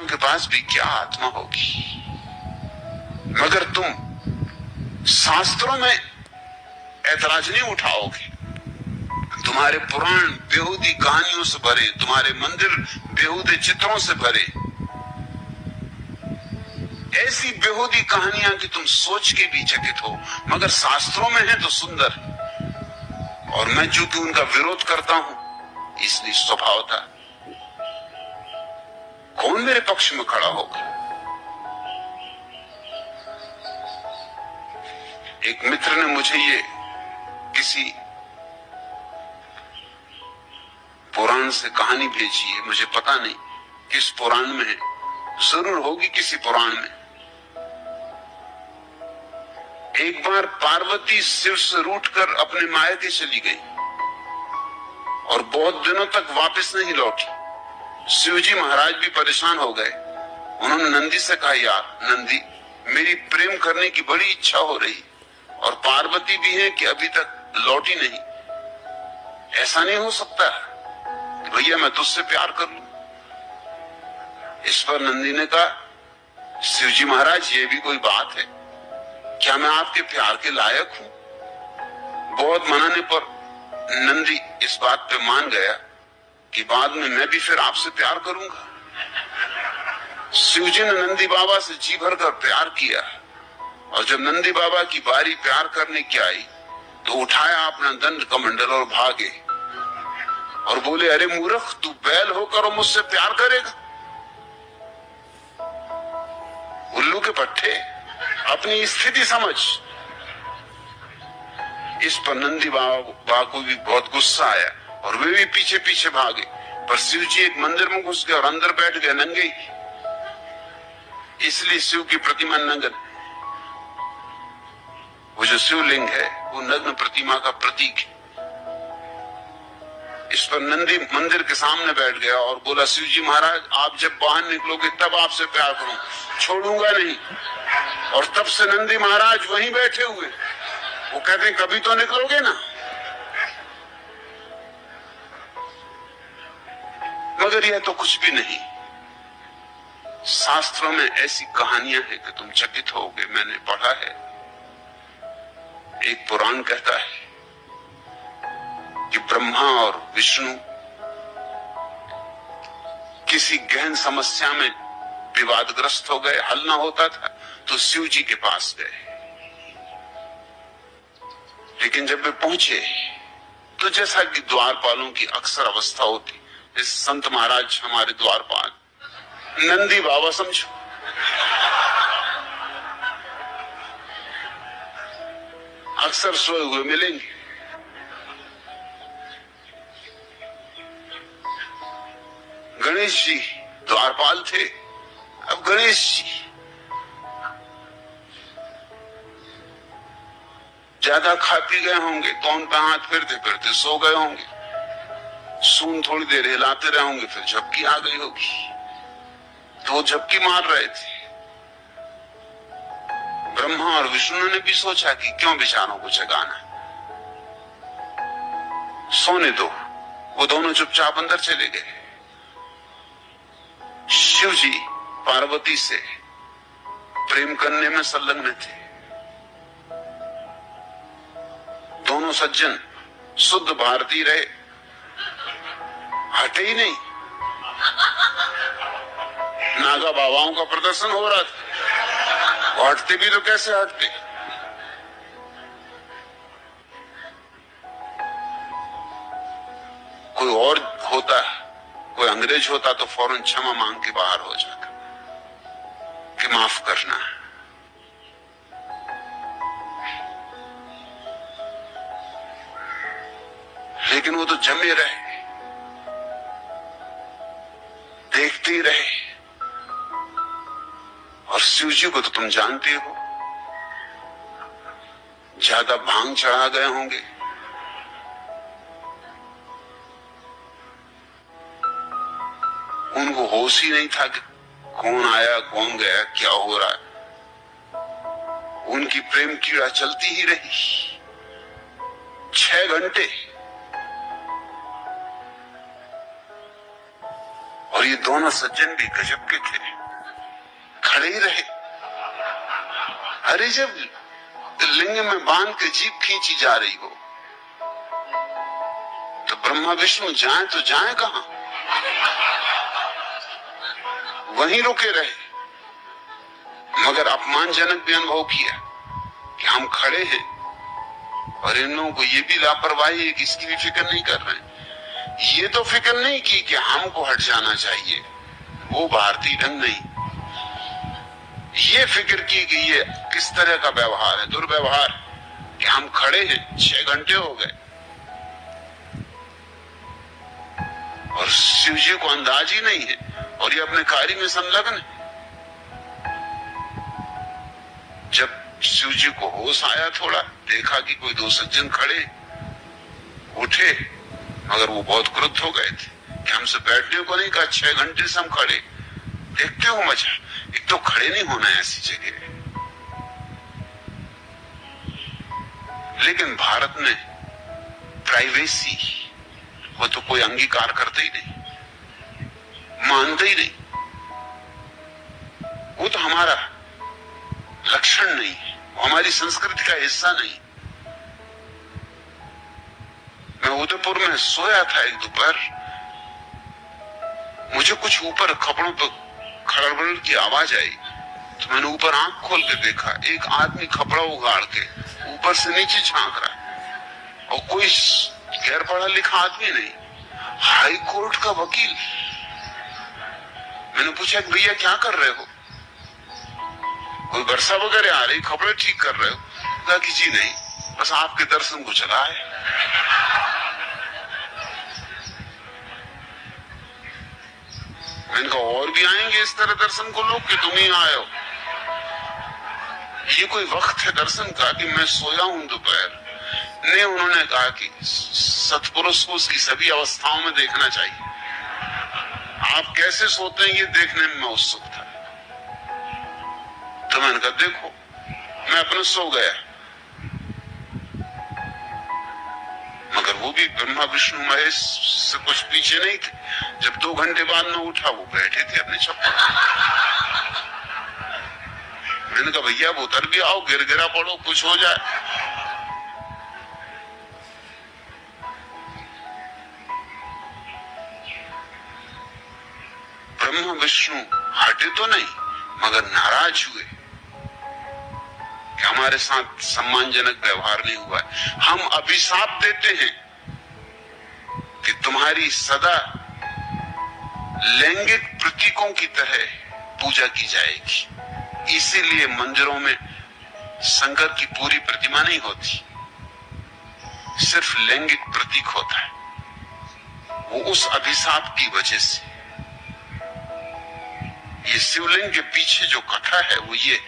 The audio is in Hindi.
के पास भी क्या आत्मा होगी। मगर तुम शास्त्रों में ऐतराज नहीं उठाओगे। तुम्हारे पुराण बेहूदी कहानियों से भरे, तुम्हारे मंदिर बेहूदे चित्रों से भरे, ऐसी बेहूदी कहानियां कि तुम सोच के भी चकित हो, मगर शास्त्रों में है तो सुंदर। और मैं चूंकि उनका विरोध करता हूं, इसलिए स्वभाव था कौन मेरे पक्ष में खड़ा होगा। एक मित्र ने मुझे ये किसी पुराण से कहानी भेजी है, मुझे पता नहीं किस पुराण में है, जरूर होगी किसी पुराण में। एक बार पार्वती शिव से रूठकर अपने मायके चली गई और बहुत दिनों तक वापस नहीं लौटी। शिवजी महाराज भी परेशान हो गए। उन्होंने नंदी से कहा, यार नंदी, मेरी प्रेम करने की बड़ी इच्छा हो रही और पार्वती भी है कि अभी तक लौटी नहीं। ऐसा नहीं हो सकता कि भैया मैं तुझसे प्यार कर लूं। इस पर नंदी ने कहा, शिवजी महाराज ये भी कोई बात है, क्या मैं आपके प्यार के लायक हूं? बहुत मनाने पर नंदी इस बात पे मान गया कि बाद में मैं भी फिर आपसे प्यार करूंगा। शिवजी ने नंदी बाबा से जी भरकर प्यार किया और जब नंदी बाबा की बारी प्यार करने की आई तो उठाया अपना दंड कमंडल और भागे और बोले, अरे मूर्ख, तू बैल होकर और मुझसे प्यार करेगा? उल्लू के पट्टे, अपनी स्थिति समझ। इस पर नंदी बाबा को भी बहुत गुस्सा आया और वे भी पीछे पीछे भागे। पर शिवजी एक मंदिर में घुस गए और अंदर बैठ गए नंगे ही, इसलिए शिव की प्रतिमा नग्न। वो जो शिवलिंग है वो नग्न प्रतिमा का प्रतीक है। इस पर नंदी मंदिर के सामने बैठ गया और बोला, शिवजी महाराज, आप जब बाहर निकलोगे तब आपसे प्यार करूंगा, छोड़ूंगा नहीं। और तब से नंदी महाराज वहीं बैठे हुए। वो कहते हैं, कभी तो निकलोगे ना। मगर यह तो कुछ भी नहीं। शास्त्रों में ऐसी कहानियां हैं कि तुम चकित होगे। मैंने पढ़ा है, एक पुराण कहता है कि ब्रह्मा और विष्णु किसी गहन समस्या में विवादग्रस्त हो गए, हल ना होता था, तो शिव जी के पास गए। लेकिन जब वे पहुंचे तो जैसा कि द्वारपालों की अक्सर अवस्था होती, इस संत महाराज हमारे द्वारपाल नंदी बाबा समझो, अक्सर सोए हुए मिलेंगे। गणेश जी द्वारपाल थे। अब गणेश जी ज्यादा खा पी गए होंगे, कौन पे हाथ फिरते फिरते सो गए होंगे, सून थोड़ी देर हिलाते रहे होंगे, फिर झपकी आ गई होगी, तो वो झपकी मार रहे थे। ब्रह्मा और विष्णु ने भी सोचा कि क्यों बेचारों को जगाना, सोने दो। वो दोनों चुपचाप अंदर चले गए। शिव जी पार्वती से प्रेम करने में संलग्न थे। दोनों सज्जन शुद्ध भारतीय रहे, हटे ही नहीं। नागा बाबाओं का प्रदर्शन हो रहा था, हटते भी तो कैसे हटते। कोई और होता, कोई अंग्रेज होता तो फौरन क्षमा मांग के बाहर हो जाता कि माफ करना। लेकिन वो तो जमे रहे, देखते ही रहे। और शिव जी को तो तुम जानते हो, ज्यादा भांग चढ़ा गए होंगे। उनको होश ही नहीं था कि कौन आया कौन गया, क्या हो रहा है। उनकी प्रेम कीड़ा चलती ही रही 6 घंटे। और ये दोनों सज्जन भी गजब के थे, खड़े ही रहे। अरे जब लिंग में बांध के जीभ खींची जा रही हो तो ब्रह्मा विष्णु जाए तो जाए कहां, वहीं रुके रहे। मगर अपमानजनक भी अनुभव किया कि हम खड़े हैं और इन लोगों को ये भी लापरवाही है कि इसकी भी फिक्र नहीं कर रहे हैं। ये तो फिक्र नहीं की कि हमको हट जाना चाहिए, वो भारतीय ढंग नहीं। ये फिक्र की कि ये किस तरह का व्यवहार है, दुर्व्यवहार, कि हम खड़े हैं 6 घंटे हो गए और शिव जी को अंदाज ही नहीं है और ये अपने कार्य में संलग्न है। जब शिव जी को होश आया, थोड़ा देखा कि कोई 2 सज्जन खड़े, उठे, मगर वो बहुत क्रुद्ध हो गए थे कि हमसे बैठने को नहीं कहा, 6 घंटे से हम खड़े। देखते हो मजा, एक तो खड़े नहीं होना है ऐसी जगह। लेकिन भारत में प्राइवेसी वो तो कोई अंगीकार करते ही नहीं, मानते ही नहीं। वो तो हमारा लक्षण नहीं है, वो हमारी संस्कृति का हिस्सा नहीं। मैं उदयपुर में सोया था एक दोपहर, मुझे कुछ ऊपर कपड़ों पर खड़बड़ की आवाज आई तो मैंने ऊपर आंख खोल के देखा, एक आदमी कपड़ा उगाड़ के ऊपर से नीचे झांक रहा है और कोई गैर पढ़ा लिखा आदमी नहीं, हाई कोर्ट का वकील। मैंने पूछा कि भैया क्या कर रहे हो, कोई वर्षा वगैरह आ रही, कपड़े ठीक कर रहे हो? कहा कि जी नहीं, बस आपके दर्शन को चला है। मैंने कहा और भी आएंगे इस तरह दर्शन को लोग कि तुम ही आए हो? ये कोई वक्त है दर्शन का कि मैं सोया हूं दोपहर? नहीं, उन्होंने कहा कि सत्पुरुष को उसकी सभी अवस्थाओं में देखना चाहिए। आप कैसे सोते हैं ये देखने में मैं उत्सुक था। तो मैंने कहा देखो, मैं अपने सो गया, मगर वो भी ब्रह्मा विष्णु महेश से कुछ पीछे नहीं थे। जब 2 घंटे बाद में उठा, वो बैठे थे अपने छप्पर। मैंने कहा भैया वो उतर भी आओ, गिरा पड़ो, कुछ हो जाए। ब्रह्मा विष्णु हटे तो नहीं, मगर नाराज हुए कि हमारे साथ सम्मानजनक व्यवहार नहीं हुआ है। हम अभिशाप देते हैं कि तुम्हारी सदा लैंगिक प्रतीकों की तरह पूजा की जाएगी, इसीलिए मंदिरों में शंकर की पूरी प्रतिमा नहीं होती, सिर्फ लैंगिक प्रतीक होता है। वो उस अभिशाप की वजह से। ये शिवलिंग के पीछे जो कथा है वो ये